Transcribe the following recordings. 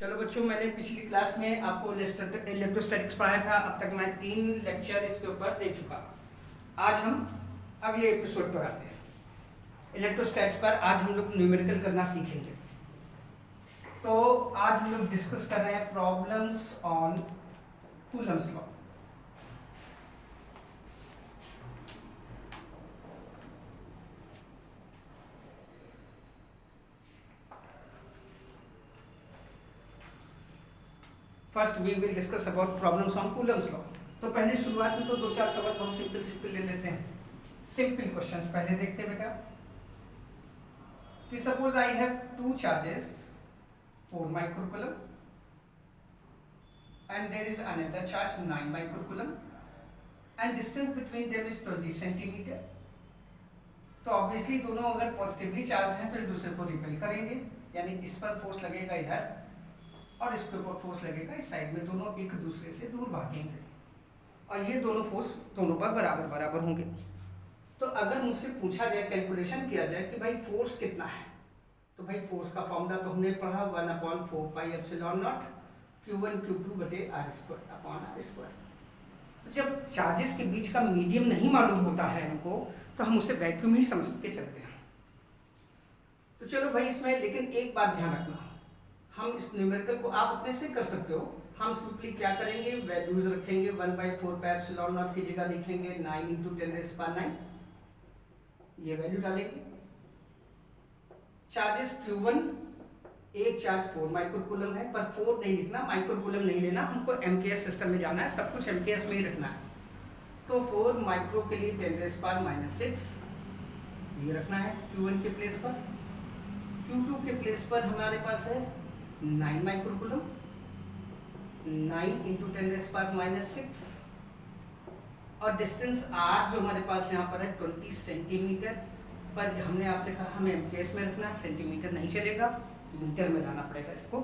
चलो बच्चों, मैंने पिछली क्लास में आपको इलेक्ट्रोस्टैटिक्स पढ़ाया था। अब तक मैं 3 लेक्चर इसके ऊपर दे चुका। आज हम अगले एपिसोड पर आते हैं। इलेक्ट्रोस्टैट्स पर आज हम लोग न्यूमेरिकल करना सीखेंगे। तो आज हम लोग डिस्कस कर रहे हैं problems on Coulomb's law. First we will discuss about problems on Coulomb's law. तो पहले शुरुआत में तो 2-4 सवाल बहुत सिंपल ले लेते हैं। सिंपल क्वेश्चंस पहले देखते हैं बेटा कि suppose I have 2 charges 4 microcoulomb and there is another charge 9 microcoulomb and distance between them is 20 centimeter। तो ऑब्वियसली दोनों अगर पॉजिटिवली चार्ज हैं तो एक दूसरे को रिपेल करेंगे, यानी इस पर फोर्स लगेगा इधर और इसके ऊपर फोर्स लगेगा इस साइड में। दोनों एक दूसरे से दूर भागेंगे और ये दोनों फोर्स दोनों पर बराबर बराबर होंगे। तो अगर मुझसे पूछा जाए, कैलकुलेशन किया जाए कि भाई फोर्स कितना है, तो भाई फोर्स का फॉर्मूला तो हमने पढ़ा 1/4πε0 Q1 Q2 बटे r² अपॉन r²। तो जब चार्जेस के बीच का मीडियम नहीं मालूम होता है हमको, तो हम उसे वैक्यूम ही समझ के चलते हैं। तो चलो भाई इसमें लेकिन एक बात ध्यान रखना, हम इस न्यूमेरिकल को आप अपने से कर सकते हो। हम सिंपली क्या करेंगे, वैल्यूज रखेंगे। 1/4πε0 की जगह लिखेंगे 9 × 10⁹, ये वैल्यू डालेंगे। चार्जेस Q1, एक चार्ज 4 माइक्रोकूलम है, पर 4 नहीं लिखना, माइक्रोकूलम नहीं लेना, हमको MKS सिस्टम में जाना है, सब कुछ MKS में ही रखना है। तो 4 माइक्रो के लिए 10⁻⁻6 ये रखना है Q1 के प्लेस पर। Q2 के प्लेस पर हमारे पास है 9 माइक्रोकूलम, 9 × 10⁻⁻6 और डिस्टेंस R जो हमारे पास यहाँ पर है 20 सेंटीमीटर। पर हमने आपसे कहा हमें MKS में रखना है, सेंटीमीटर नहीं चलेगा, मीटर में लाना पड़ेगा इसको।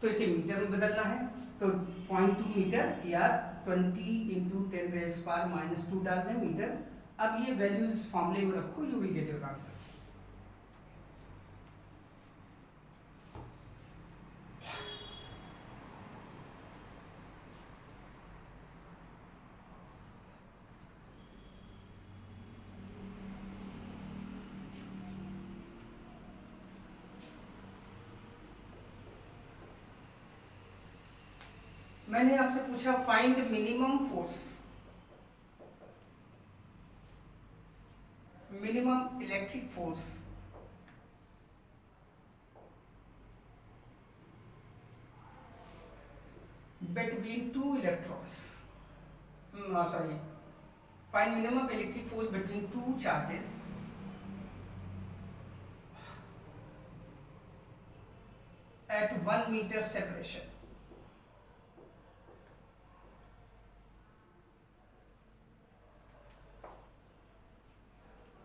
तो इसे मीटर में बदलना है, तो 0.2 मीटर या 20 × 10⁻⁻2 डाल दें मीटर। अब ये वैल्यूज इस फॉर्मूले में रखो, you will get your answer. मैंने आपसे पूछा find minimum force, minimum electric force between 2 electrons, find minimum electric force between 2 charges at 1 meter separation।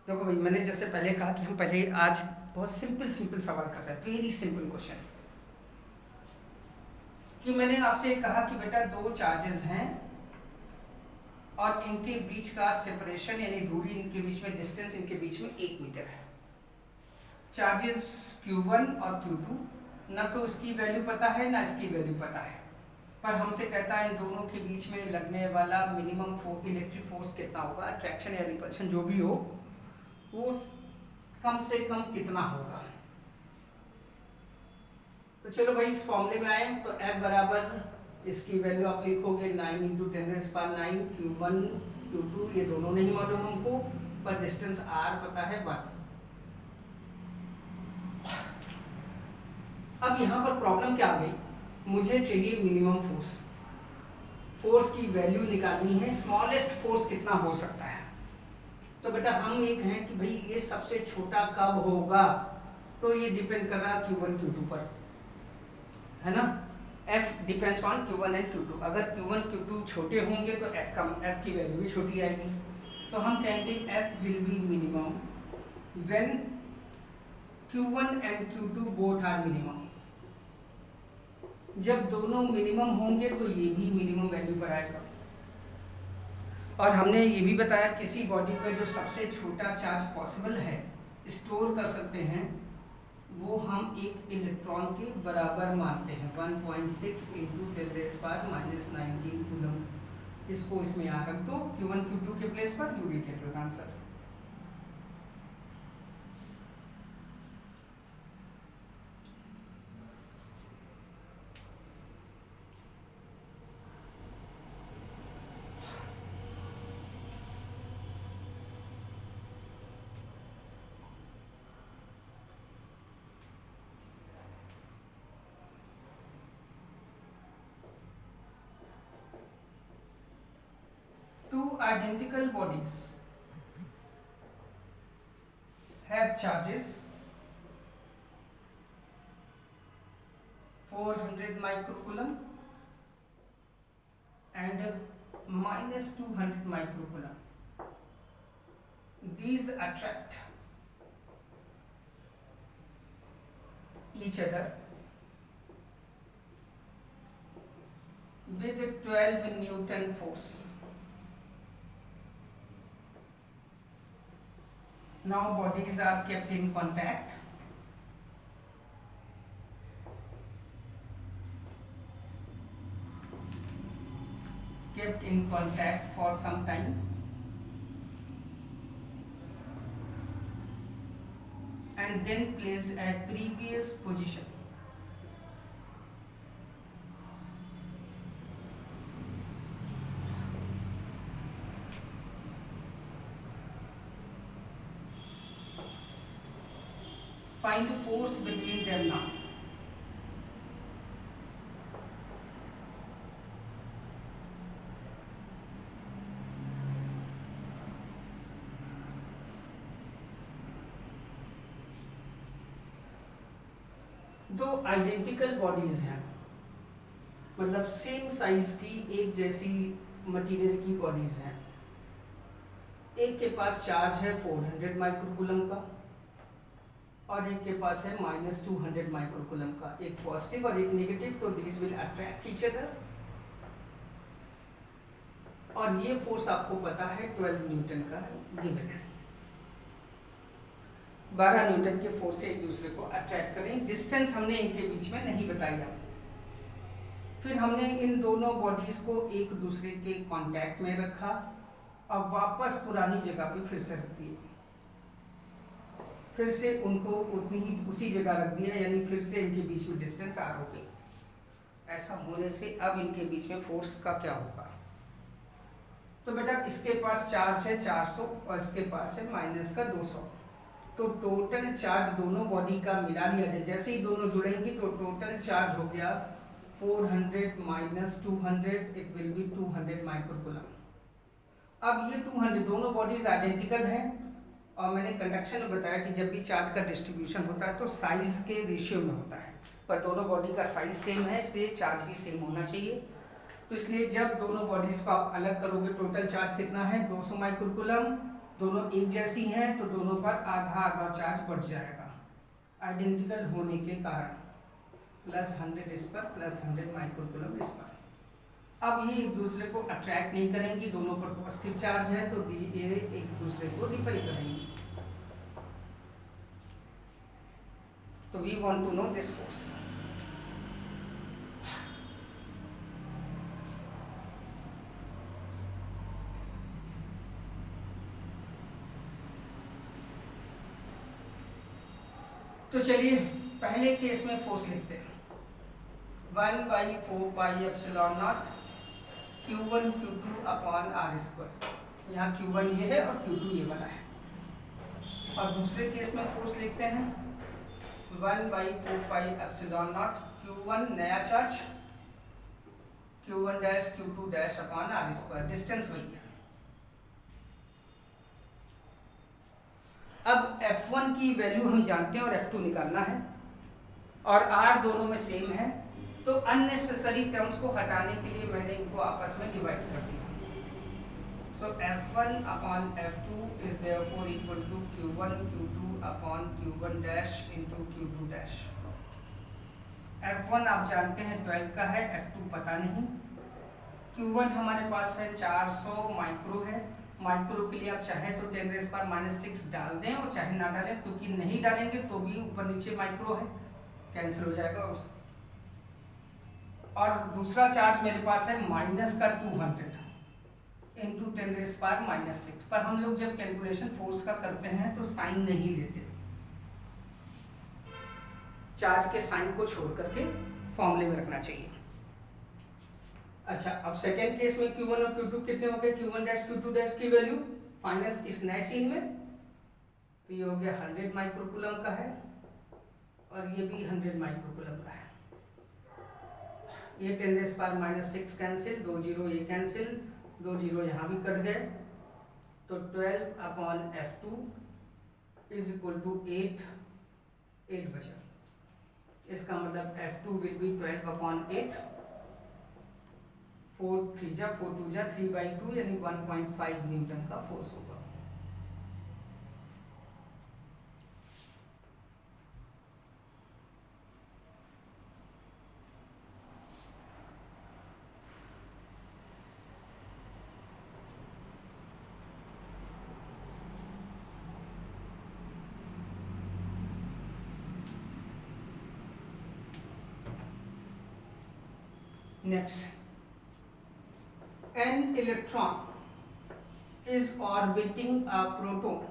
देखो भाई, मैंने जैसे पहले कहा कि हम पहले आज बहुत सिंपल सवाल कर रहे हैं, वेरी सिंपल क्वेश्चन। कि मैंने आपसे कहा कि बेटा 2 चार्जेस हैं और इनके बीच का सेपरेशन यानी दूरी, इनके बीच में डिस्टेंस, इनके बीच में 1 मीटर है। चार्जेस Q1 और Q2, ना तो इसकी वैल्यू पता है ना इसकी वैल्यू पता है, पर हमसे कहता है इन दोनों के बीच में लगने वाला मिनिमम इलेक्ट्रिक फोर्स कितना होगा, अट्रैक्शन या रिपल्शन जो भी हो वो कम से कम कितना होगा। तो चलो भाई इस फॉर्मूले में आए, तो F बराबर इसकी वैल्यू आप लिखोगे 9 × 10⁹ Q1 Q2, ये दोनों नहीं मालूम हमको, पर डिस्टेंस R पता है 1। अब यहाँ पर प्रॉब्लम क्या आ गई, मुझे चाहिए मिनिमम फोर्स, फोर्स की वैल्यू निकालनी है, स्मॉलेस्ट फोर्स कितना हो सकता है। तो बेटा हम एक हैं कि भाई ये सबसे छोटा कब होगा, तो ये डिपेंड कर रहा है Q1 Q2 पर, है ना। F depends on Q1 and Q2। अगर Q1 Q2 छोटे होंगे तो F की वैल्यू भी छोटी आएगी। तो हम कहेंगे F will be minimum when Q1 and Q2 both are minimum. जब दोनों मिनिमम होंगे तो ये भी मिनिमम वैल्यू पर आएगा। और हमने ये भी बताया किसी बॉडी पे जो सबसे छोटा चार्ज पॉसिबल है स्टोर कर सकते हैं वो हम एक इलेक्ट्रॉन के बराबर मानते हैं 1.6 इंटू 10⁻⁻19 कूलम। इसको इसमें यहाँ रख दो, Q1 Q2 के प्लेस पर, you will get your answer. Two identical bodies have charges 400 microcoulomb and minus 200 microcoulomb. These attract each other with 12 Newton force. Now bodies are kept in contact. Kept in contact for some time. And then placed at previous position. Find force between them now. दो identical bodies हैं, मतलब same size की एक जैसी material की bodies हैं। एक के पास चार्ज है 400 माइक्रोकूलम का और एक के पास है -200 माइक्रोकूलम का, एक पॉजिटिव और एक नेगेटिव। तो this will attract each other. और ये फोर्स आपको पता है 12 न्यूटन का गिवन है। 12 न्यूटन के फोर्स से एक दूसरे को अट्रैक्ट करें। डिस्टेंस हमने इनके बीच में नहीं बताई आपको। फिर हमने इन दोनों बॉडीज को एक दूसरे के कांटेक्ट में रखा और वापस पुरानी जगह पे फिर से रख दिया। फिर से उनको उतनी ही उसी जगह रख दिया, यानी फिर से इनके बीच में डिस्टेंस r हो गई। ऐसा होने से अब इनके बीच में फोर्स का क्या होगा? तो बेटा इसके पास चार्ज है 400 और इसके पास है माइनस का 200। तो टोटल चार्ज दोनों बॉडी का मिला लिया जाए। जैसे ही दोनों जुड़ेंगी तो टोटल चार्ज हो गया 400 minus 200, it will be 200 microcoulomb. अब ये 200 दोनों बॉडीज आइडेंटिकल हैं और मैंने कंडक्शन में बताया कि जब भी चार्ज का डिस्ट्रीब्यूशन होता है तो साइज के रेशियो में होता है, पर दोनों बॉडी का साइज सेम है इसलिए चार्ज भी सेम होना चाहिए। तो इसलिए जब दोनों बॉडीज को आप अलग करोगे टोटल चार्ज कितना है 200 माइक्रोकूलम। दोनों एक जैसी हैं तो दोनों पर आधा आधा चार्ज बढ़ जाएगा आइडेंटिकल होने के कारण, +100 इस पर +100 माइक्रोकूलम इस पर। अब ये एक दूसरे को अट्रैक्ट नहीं करेंगी, दोनों पर पॉजिटिव चार्ज है तो ये एक दूसरे को रिपेल करेंगी। तो we want to know this force. तो चलिए पहले केस में फोर्स लिखते हैं। 1/4πε0 Q1 Q2 अपॉन r²। यहाँ Q1 ये है और Q2 ये वाला है। और दूसरे केस में फोर्स लिखते हैं 1/4πε0 Q1 नया charge Q1 dash Q2 dash upon r²। Distance वही है। अब F1 की वैल्यू हम जानते हैं और F2 निकालना है और R दोनों में सेम है, तो अननेसेसरी टर्म्स को हटाने के लिए मैंने इनको आपस में डिवाइड कर दिया। So F1 upon F2 is therefore equal to Q1 Q2 upon Q1 dash into Q2 dash. F1 आप जानते हैं 12 का है, F2 पता नहीं। Q1 हमारे पास है 400 माइक्रो है माइक्रो के लिए आप चाहे तो 10⁻⁻⁶ डाल दें और चाहे ना डालें, क्योंकि नहीं डालेंगे तो भी ऊपर नीचे माइक्रो है, कैंसिल हो जाएगा उस। और दूसरा चार्ज मेरे पास है माइनस का 200 इंटू 10⁻⁻⁶। पर हम लोग जब कैलकुलेशन फोर्स का करते हैं तो साइन नहीं लेते, चार्ज के साइन को छोड़ करके फॉर्मूले में रखना चाहिए। अच्छा, अब सेकेंड केस में Q1 और Q2 कितने हो गए, Q1 डैश Q2 डैश की वैल्यू फाइनल इस नए सीन में, तो ये हो गया 100 माइक्रोकूलम का है और ये भी 100 माइक्रोकूलम का है। ये 10⁻⁻⁶ कैंसिल, 2 जीरो ये कैंसिल, 2 जीरो यहाँ भी कट गए, तो 12/F2 इज इक्वल टू 8 बचा। इसका मतलब F2 विल बी 12/8, 4 3 जा 4 2 जा 3/2 यानी 1.5 न्यूटन का फोर्स होगा। Next, an electron is orbiting a proton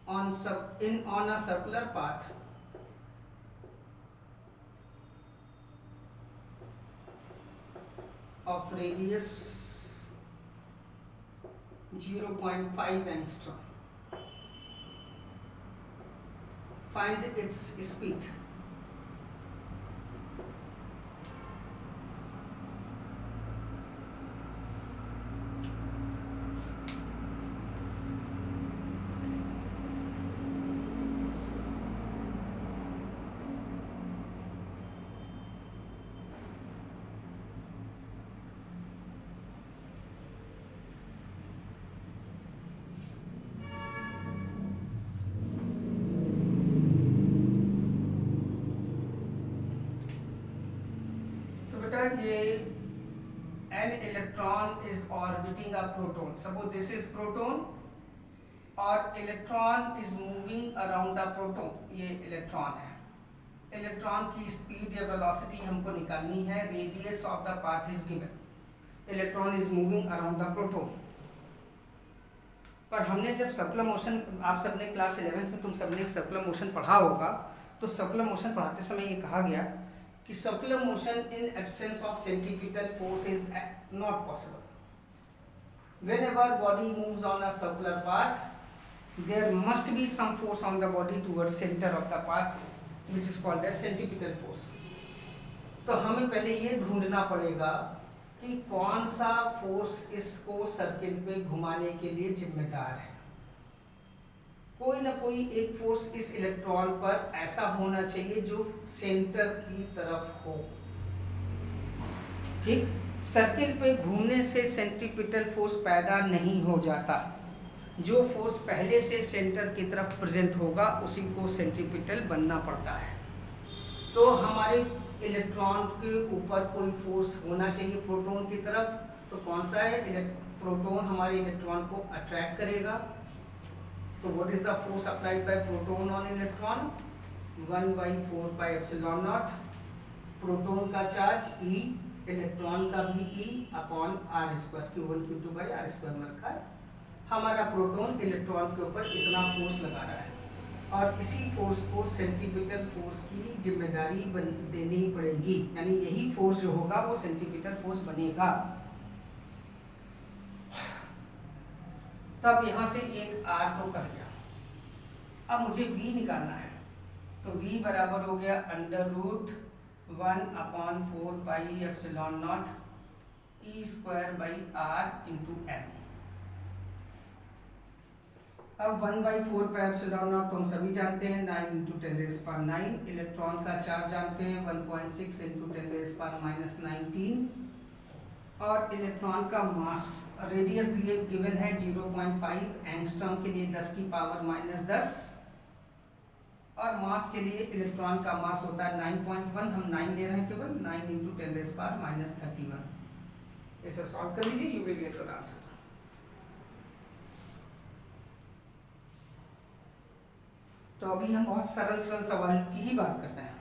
on a circular path of radius 0.5 angstrom. Find its speed. ये an electron is orbiting a proton. Suppose this is proton और electron is moving around the proton. ये electron है, electron की speed या velocity हमको निकालनी है, radius of the path is given, electron is moving around the proton। पर हमने जब सर्कुलर मोशन, आप सबने क्लास 11th में तुम सबने सर्कुलर मोशन पढ़ा होगा, तो सर्कुलर मोशन पढ़ाते समय ये कहा गया कि circular motion in absence of centripetal force is not possible. Whenever body moves on a circular path, there must be some force on the body towards center of the path, which is called as centripetal force. तो हमें पहले ये ढूंढना पड़ेगा कि कौन सा force इसको सर्किल पे घुमाने के लिए जिम्मेदार है। कोई ना कोई एक फोर्स इस इलेक्ट्रॉन पर ऐसा होना चाहिए जो सेंटर की तरफ हो। ठीक, सर्किल पे घूमने से सेंट्रीपिटल फोर्स पैदा नहीं हो जाता, जो फोर्स पहले से सेंटर की तरफ प्रेजेंट होगा उसी को सेंट्रीपिटल बनना पड़ता है। तो हमारे इलेक्ट्रॉन के ऊपर कोई फोर्स होना चाहिए प्रोटॉन की तरफ, तो कौन सा है, प्रोटॉन हमारे इलेक्ट्रॉन को अट्रैक्ट करेगा। तो what is the force applied by proton on electron, 1/4πε0। Proton का चार्ज E, इलेक्ट्रॉन का भी E upon r², Q1 Q2 by r² में रखा है। हमारा प्रोटॉन इलेक्ट्रॉन के ऊपर इतना फोर्स लगा रहा है और इसी फोर्स को सेंट्रीपिटल फोर्स की जिम्मेदारी देनी पड़ेगी, यानी यही फोर्स जो होगा वो सेंट्रीपिटल फोर्स बनेगा। तब यहाँ से एक R तो कट गया, अब मुझे V निकालना है, तो V बराबर हो गया √1/4πε0 E²/r इंटू m। अब 1/4πε0 तो हम सभी जानते हैं 9 इंटू 10⁻⁹। इलेक्ट्रॉन का चार्ज जानते हैं 1.6 इंटू 10⁻⁻19 और इलेक्ट्रॉन का मास रेडियस दिए गिवन है 0.5 एंगस्ट्रॉम के लिए 10⁻⁻10 और मास के लिए इलेक्ट्रॉन का मास होता है 9.1, हम 9 ले रहे हैं केवल, 9 × 10⁻³ इसे सॉल्व कर लीजिए, you will get your answer. तो अभी हम बहुत सरल सरल सवाल की ही बात करते हैं।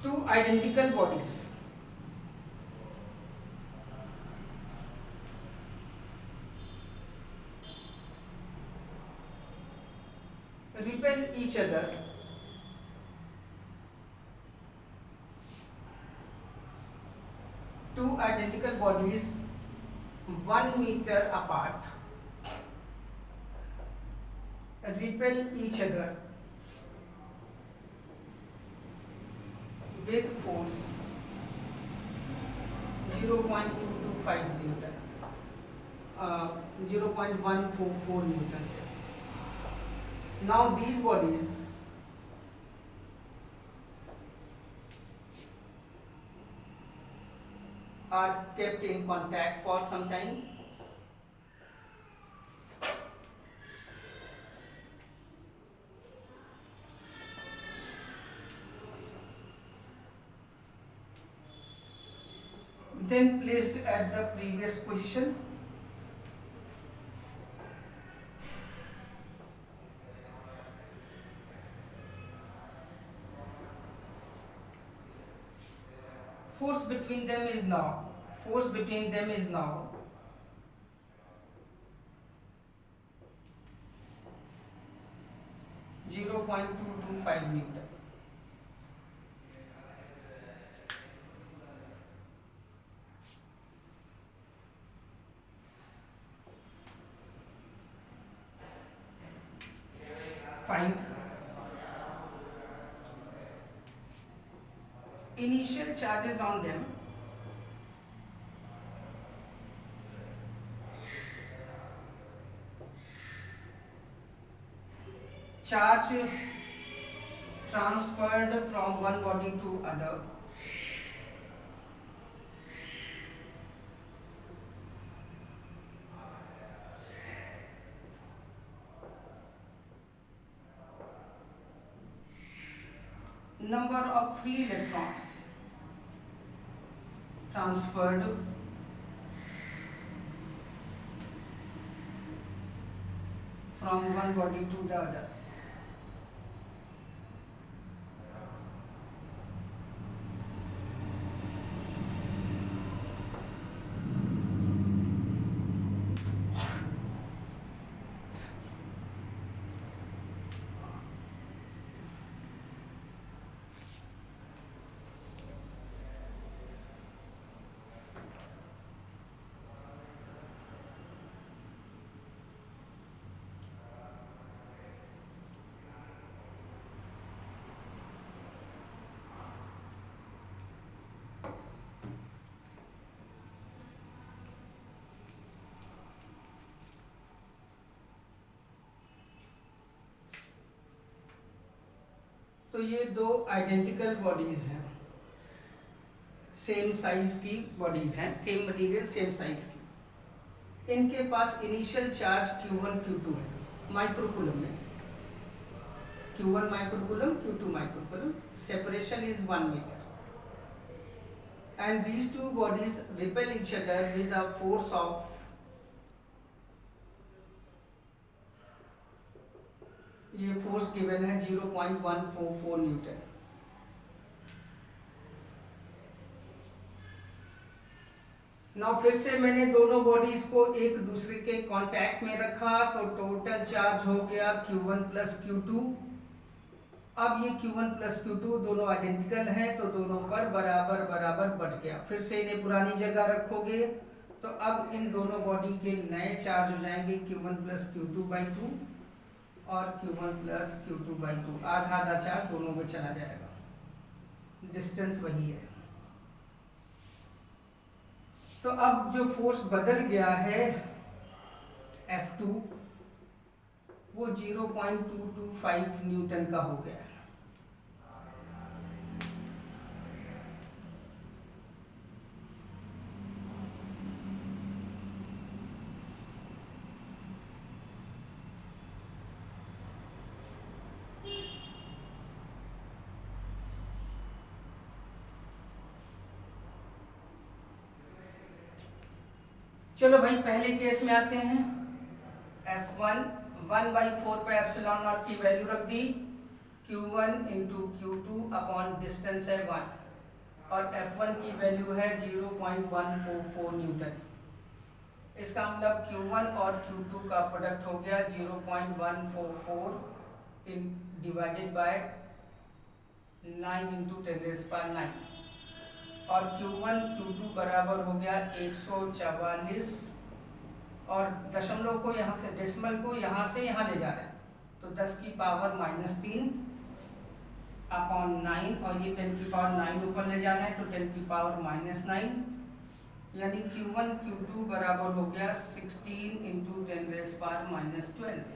Two identical bodies repel each other two identical bodies 1 meter apart repel each other with force 0.225 Newton, 0.144 Newton से। Now these bodies are kept in contact for some time. Then placed at the previous position. Force between them is now 0.225 Newton. Find initial charges on them charge transferred from one body to other number of free electrons transferred from one body to the other. तो ये दो identical bodies हैं, same size की bodies हैं, same material same size की। इनके पास initial charge Q1 Q2 है microcoulomb में, Q1 microcoulomb Q2 microcoulomb, separation is 1 metre and these two bodies repel each other with a force of ये force given है 0.144 Newton. Now फिर से मैंने दोनों बॉडीज को एक दूसरे के कांटेक्ट में रखा तो टोटल चार्ज हो गया Q1 + Q2 अब ये Q1 प्लस Q2 दोनों आइडेंटिकल हैं तो दोनों पर बराबर बराबर बट गया। फिर से इन्हें पुरानी जगह रखोगे तो अब इन दोनों बॉडी के नए चार्ज हो जाएंगे Q1 प्लस Q2/2 और Q1 प्लस Q2/2। आधा आधा चार्ज दोनों में चला जाएगा, डिस्टेंस वही है। तो अब जो फोर्स बदल गया है F2 वो 0.225 न्यूटन का हो गया है। चलो भाई पहले केस में आते हैं। F1 1/4 पे एप्सिलॉन नॉट की वैल्यू रख दी, Q1 into Q2 upon distance है 1 और F1 की वैल्यू है 0.144 न्यूटन। इसका मतलब Q1 और Q2 का प्रोडक्ट हो गया 0.144 डिवाइडेड बाय 9 इंटू 10⁻⁹ और Q1 Q2 बराबर हो गया 144 और दशमलव को यहाँ से डेसिमल को यहाँ से यहाँ ले जा रहे हैं तो 10 की पावर -3 अपॉन 9 और ये 10 की पावर 9 ऊपर ले जाना है तो 10 की पावर -9 यानी Q1 Q2 बराबर हो गया 16 into 10⁻⁻12।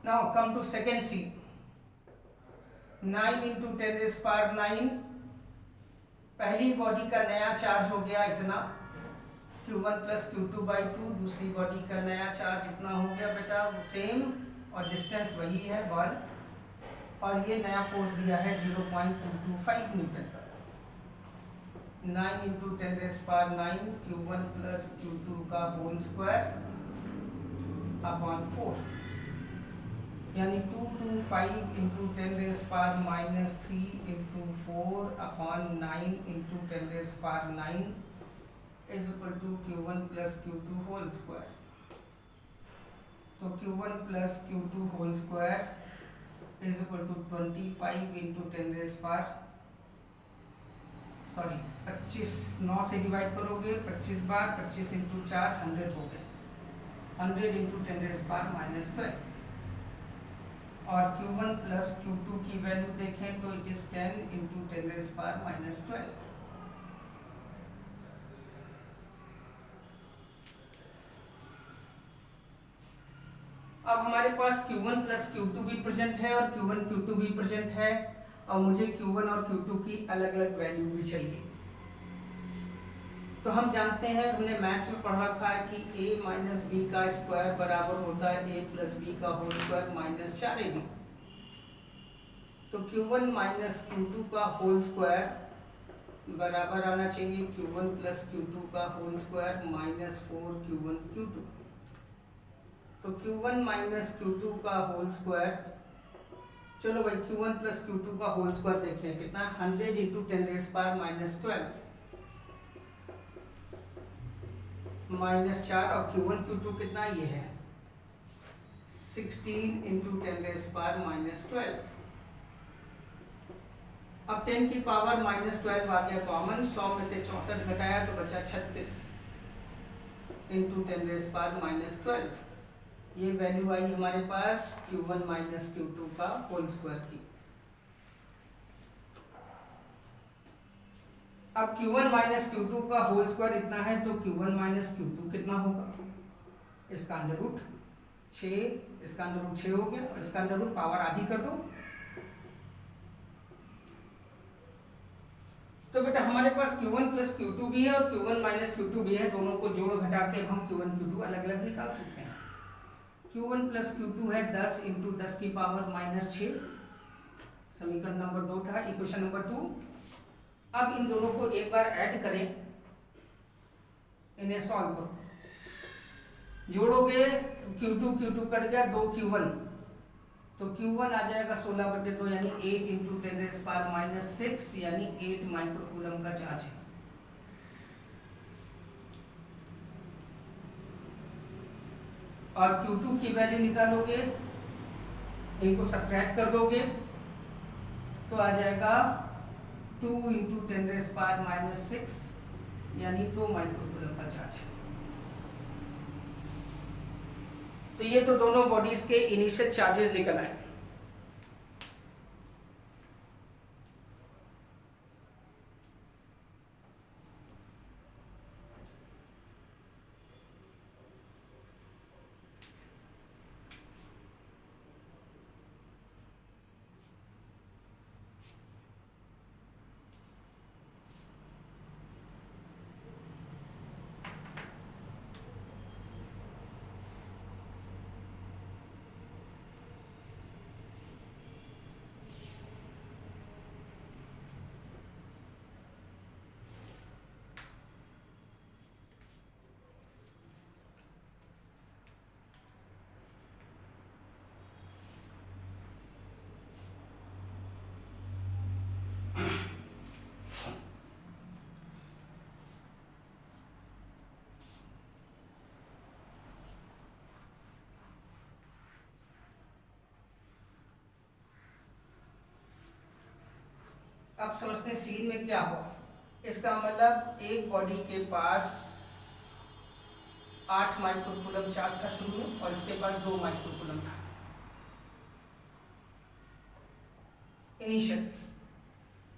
Now come to second C. 9 into 10⁻⁹ पहली बॉडी का नया चार्ज हो गया इतना Q1 प्लस Q2/2, दूसरी बॉडी का नया चार्ज इतना हो गया बेटा सेम और डिस्टेंस वही है 1 और ये नया फोर्स दिया है 0.225 न्यूटन का। 9 इंटू 10⁻⁹ Q1 प्लस Q2 का होल स्क्वायर अपॉन 4 यानी 225 into 10⁻³ into 4 upon 9 into 10⁻⁹ is equal to Q1 plus Q2 whole square. तो Q1 plus Q2 whole square is equal to 25 into 25 9 से डिवाइड करोगे 25 बार 25 into 4 100 हो गए 100 into 10⁻⁻12 और Q1 plus Q2 की value देखें तो इट इज 10 इंटू 10⁻⁻12। अब हमारे पास Q1 प्लस Q2 भी प्रेजेंट है और Q1 Q2 भी प्रेजेंट है और मुझे Q1 और Q2 की अलग अलग वैल्यू भी चाहिए। तो हम जानते हैं हमने मैथ्स में पढ़ा रखा है कि a माइनस बी का स्क्वायर बराबर होता है a प्लस बी का होल स्क्वायर माइनस 4ab। तो Q1 माइनस Q2 का होल स्क्वायर बराबर आना चाहिए Q1 प्लस Q2 का whole square minus 4 Q1 Q2। तो Q1 माइनस Q2 का होल स्क्वायर, चलो भाई Q1 प्लस Q2 का होल स्क्वायर देखते हैं कितना 100 इंटू 10⁻⁻12 -4 और Q1 Q2 कितना ये है 16 इंटू 10⁻⁻12। अब 10 की पावर -12 आ गया कॉमन, 100 में से 64 घटाया तो बचा 36 इंटू 10⁻⁻12। ये वैल्यू आई हमारे पास Q1 माइनस Q2 का होल स्क्वायर की। अब Q1 माइनस Q2 का होल स्क्वायर इतना है तो Q1 माइनस Q2 कितना होगा, इसका अंडर रूट 6, इसका अंडर रूट 6 हो गया, इसका अंडर रूट पावर आधी कर दो। तो बेटा हमारे पास Q1 प्लस Q2 भी है और Q1 माइनस Q2 भी है, दोनों को जोड़ घटा के हम Q1 Q2 अलग अलग निकाल सकते हैं। Q1 प्लस Q2 है 10 इंटू 10 की पावर -6, समीकरण नंबर 2 था। Equation number 2। अब इन दोनों को एक बार ऐड करें, इन्हें सॉल्व करो, जोड़ोगे Q2 Q2 कट गया 2 Q1 तो Q1 आ जाएगा 16/2 यानी 8 इंटू 10⁻⁻6 यानी 8 माइक्रोकूलम का चार्ज है। और Q2 की वैल्यू निकालोगे, इनको सब्ट्रैक्ट कर दोगे तो आ जाएगा 2 इंटू 10⁻⁻6 यानी 2 माइक्रोकूलम का चार्ज। तो ये तो दोनों बॉडीज के इनिशियल चार्जेस निकल आए। अब समझते हैं सीन में क्या हुआ। इसका मतलब एक बॉडी के पास 8 माइक्रोकूलम चार्ज था शुरू में और इसके पास 2 माइक्रोकूलम था इनिशियल।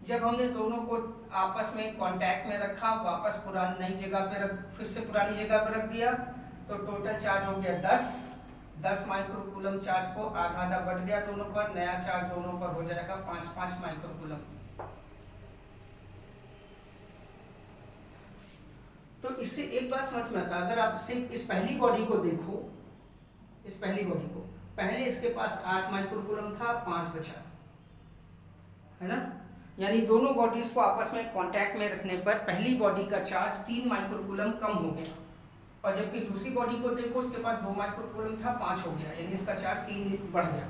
जब हमने दोनों को आपस में कांटेक्ट में रखा, वापस पुरानी नई जगह पे रख, फिर से पुरानी जगह पे रख दिया, तो टोटल चार्ज हो गया 10 माइक्रोकूलम। चार्ज को आधा आधा बढ़ गया दोनों पर, नया चार्ज दोनों पर हो जाएगा 5 माइक्रोकूलम। तो इससे एक बात समझ में आता है, अगर आप सिर्फ इस पहली बॉडी को देखो, इस पहली बॉडी को, पहले इसके पास 8 माइक्रोकूलम था, 5 बचा, है ना। यानी दोनों बॉडीज को आपस में कांटेक्ट में रखने पर पहली बॉडी का चार्ज 3 माइक्रोकूलम कम हो गया, और जबकि दूसरी बॉडी को देखो उसके पास 2 माइक्रोकूलम था, 5 हो गया, यानी इसका चार्ज 3 बढ़ गया।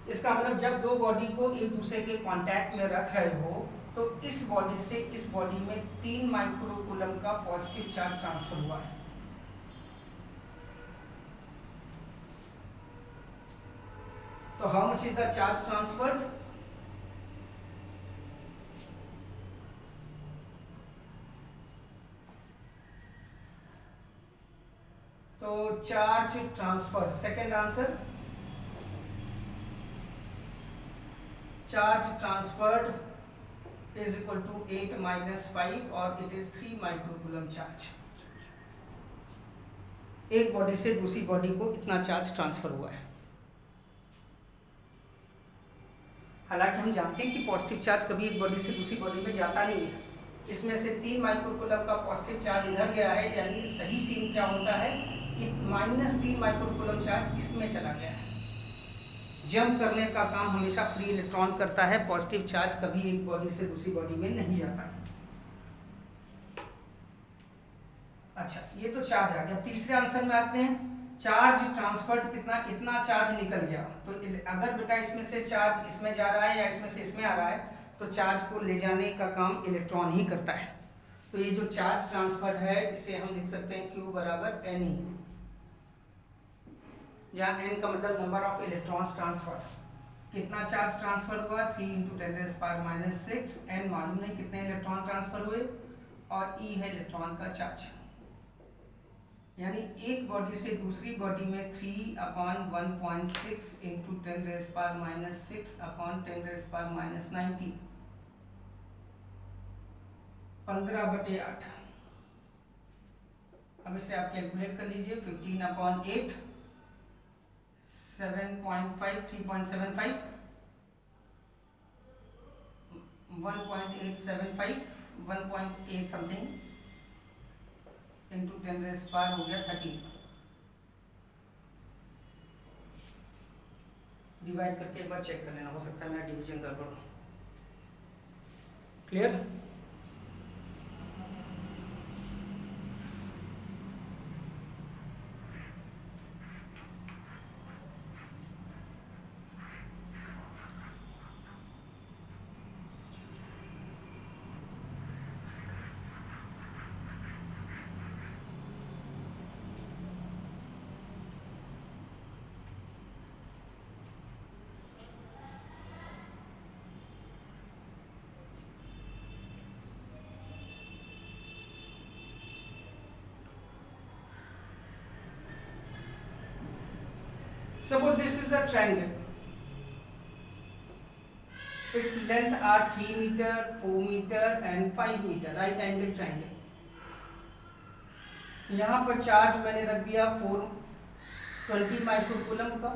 इसका मतलब जब दो बॉडी को एक दूसरे के कांटेक्ट में रख रहे हो तो इस बॉडी से इस बॉडी में 3 माइक्रोकूलम का पॉजिटिव चार्ज ट्रांसफर हुआ है। तो how much is the charge transferred? तो charge transfer, second answer, charge transferred is equal to 8 minus 5 और it is 3 माइक्रोकूलम चार्ज। एक बॉडी से दूसरी बॉडी को इतना चार्ज ट्रांसफर हुआ है। हालांकि हम जानते हैं कि पॉजिटिव चार्ज कभी एक बॉडी से दूसरी बॉडी में जाता नहीं है। इसमें से 3 माइक्रोकूलम का पॉजिटिव चार्ज इधर गया है, यानी सही सीन क्या होता है कि -3 माइक्रोकूलम चार्ज इसमें चला गया है। जंप करने का काम हमेशा फ्री इलेक्ट्रॉन करता है, पॉजिटिव चार्ज कभी एक बॉडी से दूसरी बॉडी में नहीं जाता। अच्छा, ये तो चार्ज आ गया। तीसरे आंसर में आते हैं, चार्ज ट्रांसफर्ड कितना, इतना चार्ज निकल गया। तो अगर बेटा इसमें से चार्ज इसमें जा रहा है या इसमें से इसमें आ रहा है तो चार्ज को ले जाने का काम इलेक्ट्रॉन ही करता है। तो ये जो चार्ज ट्रांसफर्ड है इसे हम लिख सकते हैं Q बराबर Ne, जहाँ n का मतलब नंबर ऑफ इलेक्ट्रॉन्स ट्रांसफर। कितना चार्ज ट्रांसफर हुआ? 3 इंटू 10⁻⁻6। n मालूम नहीं कितने इलेक्ट्रॉन ट्रांसफर हुए, और E है इलेक्ट्रॉन का चार्ज। यानी एक बॉडी से दूसरी बॉडी में 3/1.6 इंटू 10⁻⁻6 अपॉन 10⁻⁻90, 15/8। अब इसे आप कैलकुलेट कर लीजिए, 15/8 7.5 3.75 1.875 1.8 समथिंग इंटू 10⁻³ हो गया 13। डिवाइड करके एक बार चेक कर लेना, हो सकता है मेरा डिवीजन गड़बड़ हो। Clear? Suppose this is a triangle. Its length are 3 meter, 4 meter and 5 meter. Right angle triangle. यहाँ पर चार्ज मैंने रख दिया 420 माइक्रोकूलम का.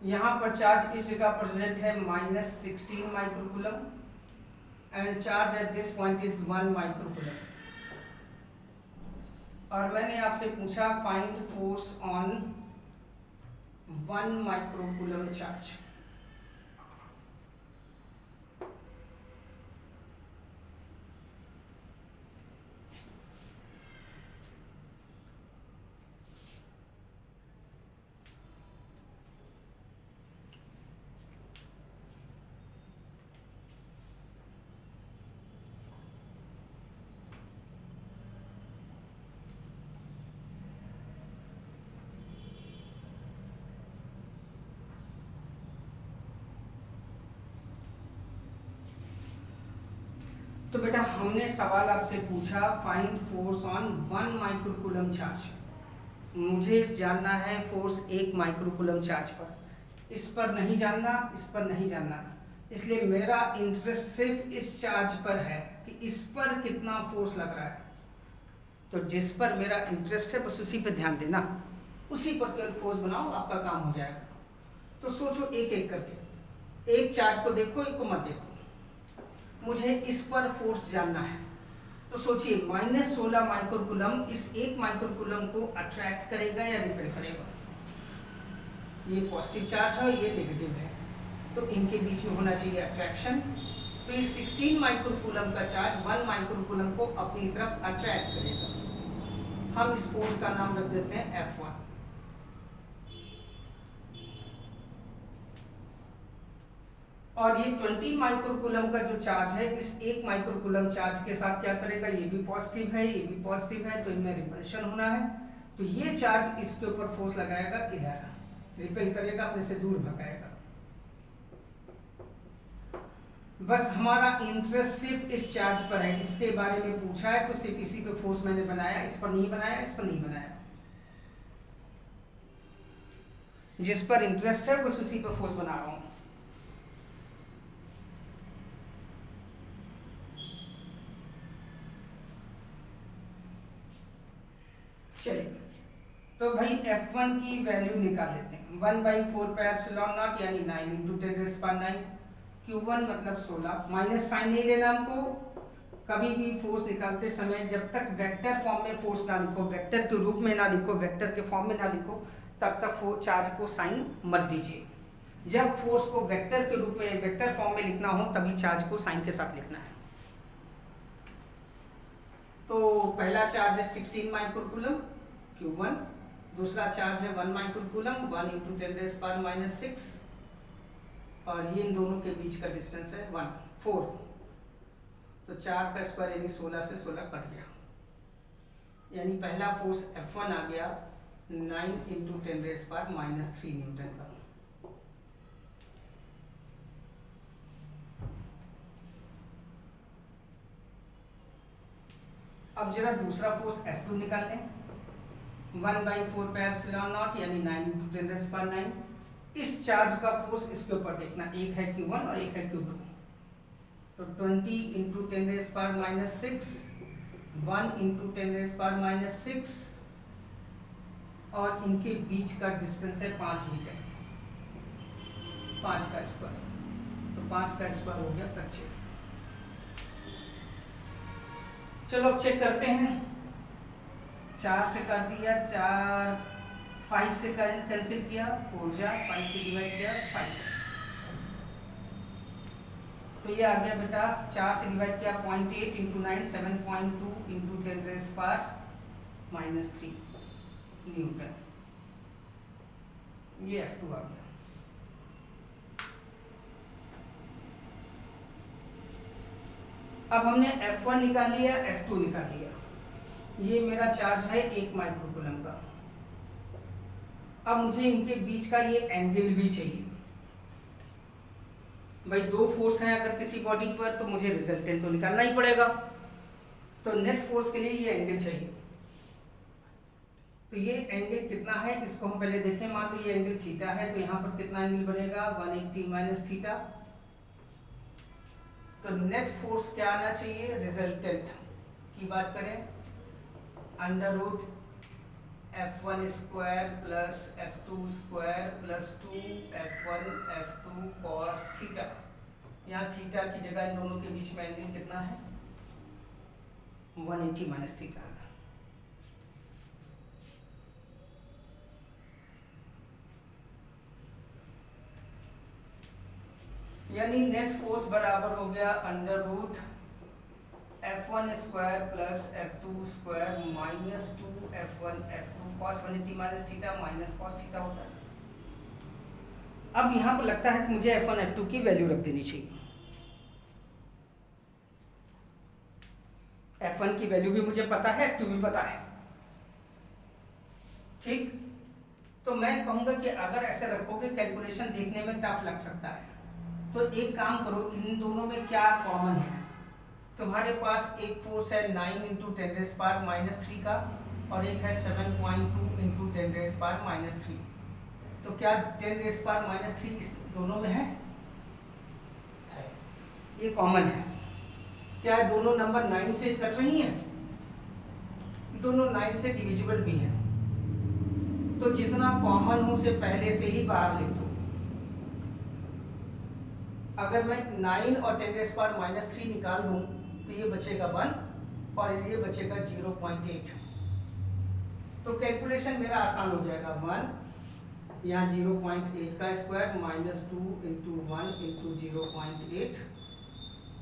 यहाँ पर चार्ज इस जगह प्रेजेंट है -16 microcoulomb and charge at this point is 1 microcoulomb. और मैंने आपसे पूछा find force on 1 microcoulomb charge. तो बेटा हमने सवाल आपसे पूछा find force on 1 microcoulomb charge. मुझे जानना है फोर्स 1 माइक्रोकूलम चार्ज पर. इस पर नहीं जानना, इस पर नहीं जानना. इसलिए मेरा इंटरेस्ट सिर्फ इस चार्ज पर है कि इस पर कितना फोर्स लग रहा है. तो जिस पर मेरा इंटरेस्ट है बस उसी पे ध्यान देना, उसी पर केवल फोर्स बनाओ, आपका काम हो जाएगा. तो सोचो एक एक करके. एक चार्ज को देखो, एक को मत देखो. मुझे इस पर फोर्स जानना है. तो सोचिए -16 माइक्रोकूलम इस 1 माइक्रोकूलम को अट्रैक्ट करेगा या रिपेल करेगा. ये पॉजिटिव चार्ज है, ये नेगेटिव है, तो इनके बीच में होना चाहिए अट्रैक्शन. तो ये 16 माइक्रोकूलम का चार्ज 1 माइक्रोकूलम को अपनी तरफ अट्रैक्ट करेगा. हम इस फोर्स का नाम रख देते हैं F1. और ये 20 माइक्रोकूलम का जो चार्ज है इस 1 माइक्रोकूलम चार्ज के साथ क्या करेगा, ये भी पॉजिटिव है, ये भी पॉजिटिव है, तो इनमें रिपल्शन होना है. तो ये चार्ज इसके ऊपर फोर्स लगाएगा, इधर रिपेल करेगा, अपने से दूर भगाएगा. बस हमारा इंटरेस्ट सिर्फ इस चार्ज पर है. इसके बारे में पूछा है तो सिर्फ इसी पे फोर्स मैंने बनाया, इस पर नहीं बनाया, इस पर नहीं बनाया. जिस पर इंटरेस्ट है बस उसी पर फोर्स बना रहा हूं. चलिए तो भाई F1 की वैल्यू निकाल लेते हैं. 1/4πε0 यानी 9 × 10⁹. Q1 मतलब 16. माइनस साइन नहीं लेना हमको. कभी भी फोर्स निकालते समय जब तक वेक्टर फॉर्म में फोर्स ना लिखो, वेक्टर के रूप में ना लिखो, वेक्टर के फॉर्म में ना लिखो, तब तक चार्ज को साइन मत दीजिए. जब फोर्स को वेक्टर के रूप में, वेक्टर फॉर्म में लिखना हो तभी चार्ज को साइन के साथ लिखना है. तो पहला चार्ज है 16 माइक्रोकूलम Q1. दूसरा चार्ज है 1 माइक्रोकूलम 1 × 10⁻⁶. और ये इन दोनों के बीच का डिस्टेंस है 4. तो 4 का स्क्वायर यानी 16 से 16 कट गया. यानी पहला फोर्स F1 आ गया 9 × 10⁻³ न्यूटन का. अब जरा दूसरा फोर्स F2 निकाल लें. 1/4πε0 यानी 9 × 10⁹. इस चार्ज का फोर्स इसके ऊपर देखना, एक है Q1 और एक है Q2. तो 20 × 10⁻⁶, 1 × 10⁻⁶, और इनके बीच का डिस्टेंस है 5 मीटर. 5 का स्क्वायर, तो 5 का स्क्वायर हो गया 25. चलो अब चेक करते हैं. 4 से काट दिया, 4 5 से कैंसिल किया, 4 जा 5 से डिवाइड किया 5. तो ये आ गया बेटा 4 से डिवाइड किया 0.8 × 9 7.2 × 10⁻³ न्यूटन. ये F2 आ गया. अब हमने F1 निकाल लिया, F2 निकाल लिया. ये मेरा चार्ज है 1 माइक्रोकूलम का. अब मुझे इनके बीच का ये एंगल भी चाहिए. भाई दो फोर्स हैं अगर किसी बॉडी पर तो मुझे रिजल्टेंट तो निकालना ही पड़ेगा. तो नेट फोर्स के लिए ये एंगल चाहिए. तो ये एंगल कितना है इसको हम पहले देखें। मान लो ये एंगल थीटा है, तो यहाँ पर कितना एंगल बनेगा 180 माइनस थीटा। तो नेट फोर्स क्या आना चाहिए, रिजल्टेंट की बात करें, under root F1 square plus F2 square plus 2F1 F2 cos theta. यहाँ थीटा की जगह इन दोनों के बीच में एंगल कितना है 180 माइनस थीटा। यानी नेट फोर्स बराबर हो गया under root F1 square plus F2 square minus 2F1 F2 cos 180 minus theta minus cos theta होता है। अब यहाँ पर लगता है कि मुझे F1 F2 की वैल्यू रख देनी चाहिए। F1 की वैल्यू भी मुझे पता है, F2 भी पता है, ठीक। तो मैं कहूँगा कि अगर ऐसे रखोगे कैलकुलेशन देखने में टफ लग सकता है, तो एक काम करो, इन दोनों में क्या कॉमन है। तुम्हारे पास एक फोर्स है 9 इंटू 10⁻³ का और एक है 7.2 इंटू 10⁻³ तो क्या 10⁻³ इस दोनों में है? ये कॉमन है। क्या दोनों नंबर 9 से कट रही हैं? दोनों 9 से डिविजिबल भी हैं। तो जितना कॉमन हो उसे पहले से ही बाहर लिख दो। अगर मैं 9 और 10⁻³ निकाल दूं तो ये बचेगा 1 और ये बचेगा 0.8। तो कैलकुलेशन मेरा आसान हो जाएगा। 1 यहाँ 0.8 का स्क्वायर माइनस 2 इंटू 1 इंटू 0.8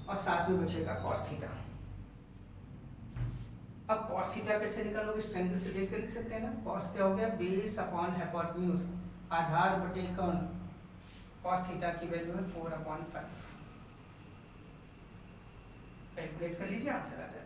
और साथ में बचेगा कॉस थीटा। अब कॉस थीटा कैसे निकालोगे? इस ट्रायंगल से देख कर लिख सकते हैं ना। कॉस क्या हो गया, बेस अपॉन हाइपोटेन्यूज, आधार बटे कर्ण। कॉस थीटा की वैल्यू है 4/5। कैलकुलेट कर लीजिए, आंसर आ जाएगा।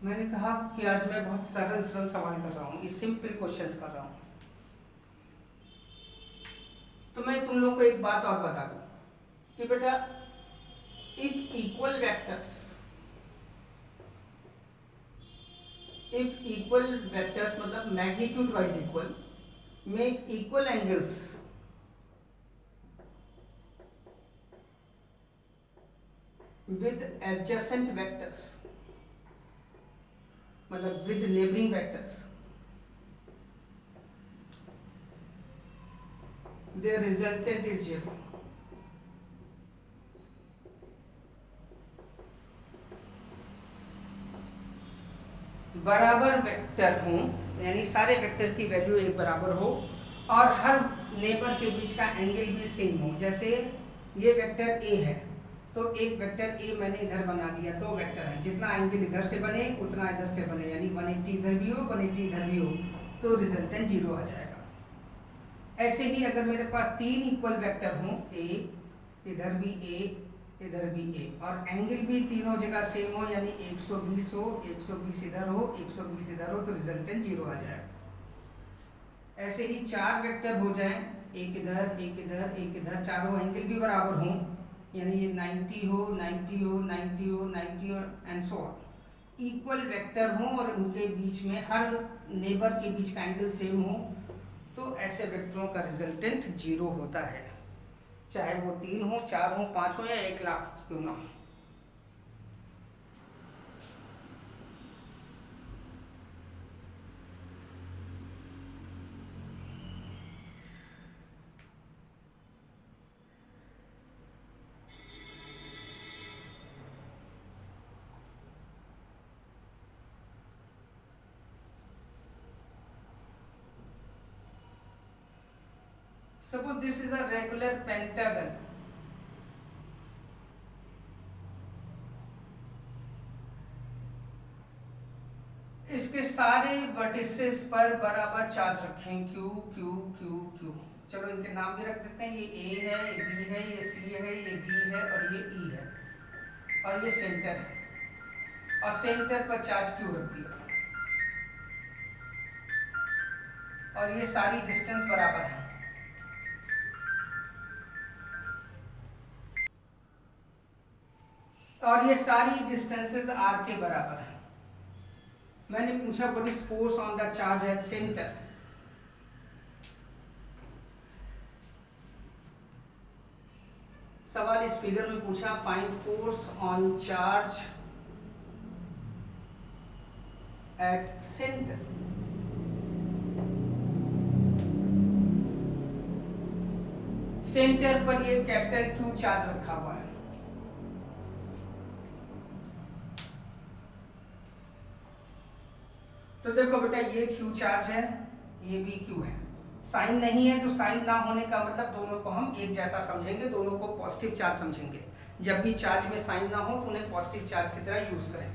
मैंने कहा कि आज मैं बहुत सरल सवाल कर रहा हूँ, सिंपल क्वेश्चंस कर रहा हूँ। तो मैं तुम लोग को एक बात और बता दूं कि बेटा इफ इक्वल वेक्टर्स मतलब magnitude wise equal, make equal angles with adjacent vectors मतलब with neighbouring vectors, their resultant is 0। बराबर वेक्टर हो, यानी सारे वेक्टर की वैल्यू एक बराबर हो और हर नेबर के बीच का एंगल भी सेम हो। जैसे ये वेक्टर ए है तो एक वेक्टर ए मैंने इधर बना दिया, दो वेक्टर है, जितना एंगल इधर से बने उतना इधर से बने, यानी 180 इधर भी हो 180 इधर भी हो, तो रिजल्टेंट 0 आ जाएगा। ऐसे ही अगर मेरे पास 3 इक्वल वेक्टर हों, ए इधर भी ए इधर भी ए और एंगल भी तीनों जगह सेम हो, यानी 120 हो 120 इधर हो 120 इधर हो, तो रिजल्टेंट 0 आ जाएगा। ऐसे ही 4 वेक्टर हो जाएं, एक इधर एक इधर एक इधर, चारों एंगल भी बराबर हों, यानी ये 90 हो 90 हो 90 हो 90 और and so on, equal vector हों और उनके बीच में हर नेबर के बीच का एंगल सेम हो, तो ऐसे वेक्टरों का रिजल्टेंट 0 होता है, चाहे वो 3 हो 4 हो 5 हो या 1 लाख क्यों ना हो। Suppose this is a regular pentagon. सारे वर्टिसेस पर बराबर चार्ज रखें, क्यू क्यू क्यू क्यू। चलो इनके नाम भी रख देते हैं, ये ए है, ये बी है, ये सी है, ये डी है और ये ई है और ये सेंटर है, और सेंटर पर चार्ज क्यू रख दिया और ये सारी डिस्टेंस बराबर है। और ये सारी डिस्टेंसेस आर के बराबर है। मैंने पूछा what is force on the charge at centre. सवाल इस फिगर में पूछा find force on charge at centre. Centre पर ये कैपिटल क्यू चार्ज रखा हुआ है। तो देखो बेटा, ये क्यू चार्ज है, ये भी क्यू है। साइन नहीं है तो साइन ना होने का मतलब दोनों को हम एक जैसा समझेंगे, दोनों को पॉजिटिव चार्ज समझेंगे। जब भी चार्ज में साइन ना हो तो उन्हें पॉजिटिव चार्ज की तरह यूज करें।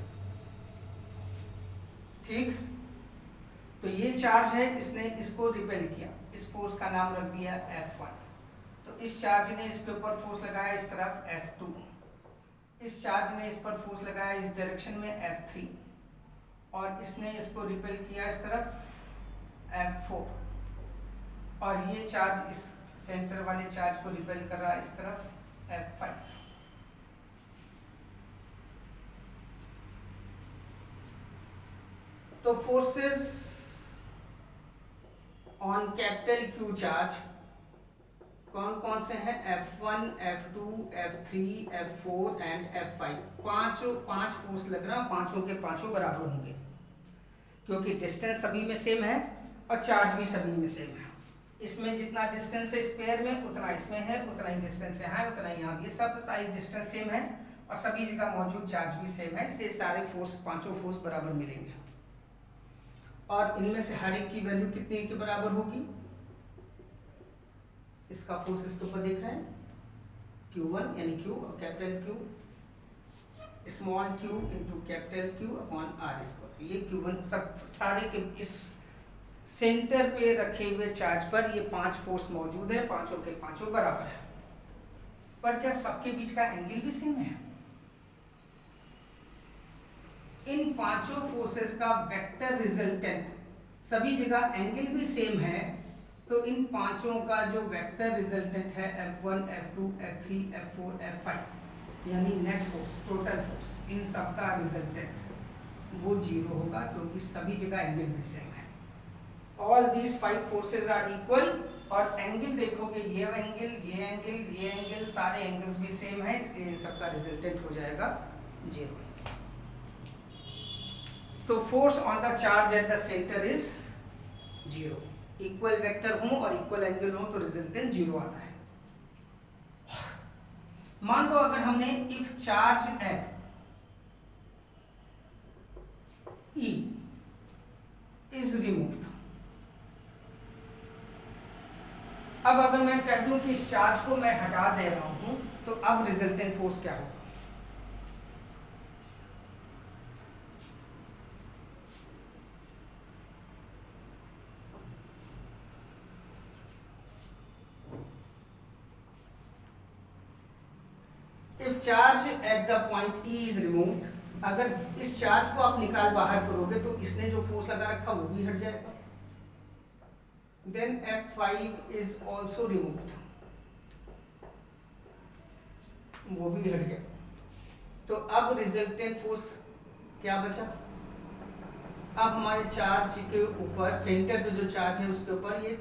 ठीक, तो ये चार्ज है, इसने इसको रिपेल किया, इस फोर्स का नाम रख दिया F1। तो इस चार्ज ने इसके ऊपर फोर्स लगाया इस तरफ F2, इस चार्ज ने इस पर फोर्स लगाया इस डायरेक्शन में F3, और इसने इसको रिपेल किया इस तरफ F4, और ये चार्ज इस सेंटर वाले चार्ज को रिपेल कर रहा है इस तरफ F5। तो forces on capital Q charge कौन कौन से हैं? F1, F2, F3, F4 and F5। पांच फोर्स लग रहा, पांचों के पांचों बराबर होंगे क्योंकि डिस्टेंस सभी में सेम है और चार्ज भी सभी में सेम है। इसमें जितना डिस्टेंस है इस पेयर में उतना इसमें है, उतना ही डिस्टेंस यहाँ है, उतना ही यहाँ भी। सब सारी डिस्टेंस सेम है और सभी जगह मौजूद चार्ज भी सेम है, इसलिए सारे फोर्स, पांचों फोर्स बराबर मिलेंगे। और इनमें से हर एक की वैल्यू कितने के बराबर होगी? इसका फोर्स इसके ऊपर देख रहे हैं, Q1 यानी Q और capital Q small q into capital Q upon R square. ये Q1 सब सारे के इस सेंटर पे रखे हुए चार्ज पर ये पांच फोर्स मौजूद है, पांचों के पांचों बराबर है। पर क्या सबके बीच का एंगल भी सेम है? इन पांचों फोर्सेस का वेक्टर रिजल्टेंट सभी जगह एंगल भी सेम है, तो इन पांचों का जो वेक्टर रिजल्टेंट है F1, F2, F3, F4, F5 यानी नेट फोर्स, टोटल फोर्स, इन सब का रिजल्टेंट वो 0 होगा क्योंकि सभी जगह एंगल भी सेम है। All these 5 forces are equal, और एंगल देखोगे ये एंगल, ये एंगल, ये एंगल, सारे एंगल्स भी सेम है, इसलिए इन सब का रिजल्टेंट हो जाएगा 0। तो force on the charge at the centre is 0। Equal vector हो और इक्वल एंगल हो तो रिजल्टेंट 0 आता है। मान लो अगर हमने if charge at E is removed, अब अगर मैं कह दूं कि इस चार्ज को मैं हटा दे रहा हूं तो अब रिजल्टेंट फोर्स क्या होगा? If charge at the point E is removed, अगर इस चार्ज को आप निकाल बाहर करोगे तो इसने जो फोर्स लगा रखा वो भी हट जाएगा। Then F5 is also removed, वो भी हट गया। तो अब रिजल्टेंट फोर्स क्या बचा? अब हमारे चार्ज के ऊपर, सेंटर पे जो चार्ज है उसके ऊपर ये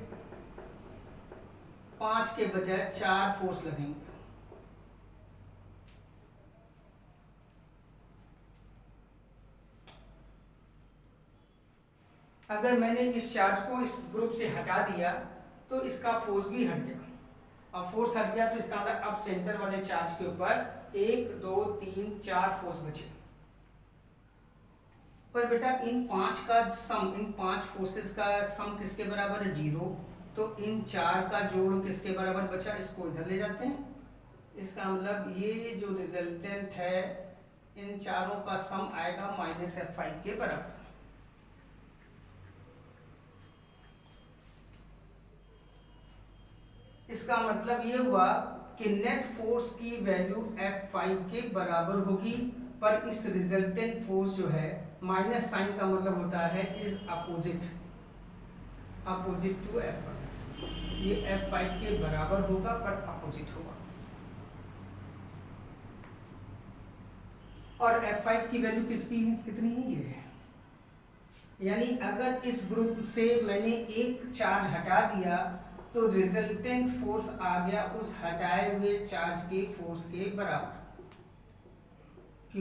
5 के बजाय 4 फोर्स लगेंगे। अगर मैंने इस चार्ज को इस ग्रुप से हटा दिया तो इसका फोर्स भी हट गया, और फोर्स हट गया तो इसका मतलब अब सेंटर वाले चार्ज के ऊपर 1, 2, 3, 4 फोर्स बचे। पर बेटा इन 5 का सम, इन 5 फोर्सेस का सम किसके बराबर है? 0। तो इन 4 का जोड़ किसके बराबर बचा? इसको इधर ले जाते हैं। इसका मतलब ये जो रिजल्टेंट है इन चारों का सम आएगा -F5 के बराबर। इसका मतलब ये हुआ कि नेट फोर्स की वैल्यू F5 के बराबर होगी, पर इस रिजल्टेंट फोर्स जो है, माइनस साइन का मतलब होता है इज अपोजिट टू F5। ये F5 के बराबर होगा पर अपोजिट होगा। और F5 की वैल्यू किसकी है, कितनी है, ये है। यानी अगर इस ग्रुप से मैंने एक चार्ज हटा दिया तो रिजल्टेंट फोर्स आ गया उस हटाए हुए चार्ज के फोर्स के बराबर, Q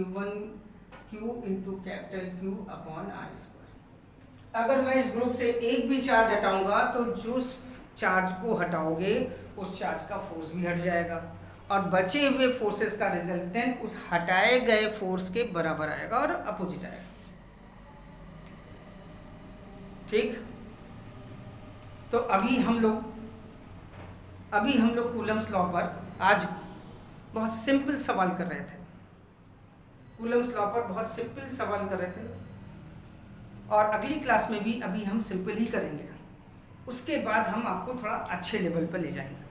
into capital Q upon R²। अगर मैं इस ग्रुप से एक भी चार्ज हटाऊंगा तो जो चार्ज को हटाओगे उस चार्ज का फोर्स भी हट जाएगा, और बचे हुए फोर्सेस का रिजल्टेंट उस हटाए गए फोर्स के बराबर आएगा और अपोजिट आएगा। ठीक, तो अभी हम लोग कूलम्स लॉ पर आज बहुत सिंपल सवाल कर रहे थे। कूलम्स लॉ पर बहुत सिंपल सवाल कर रहे थे, और अगली क्लास में भी अभी हम सिंपल ही करेंगे। उसके बाद हम आपको थोड़ा अच्छे लेवल पर ले जाएंगे।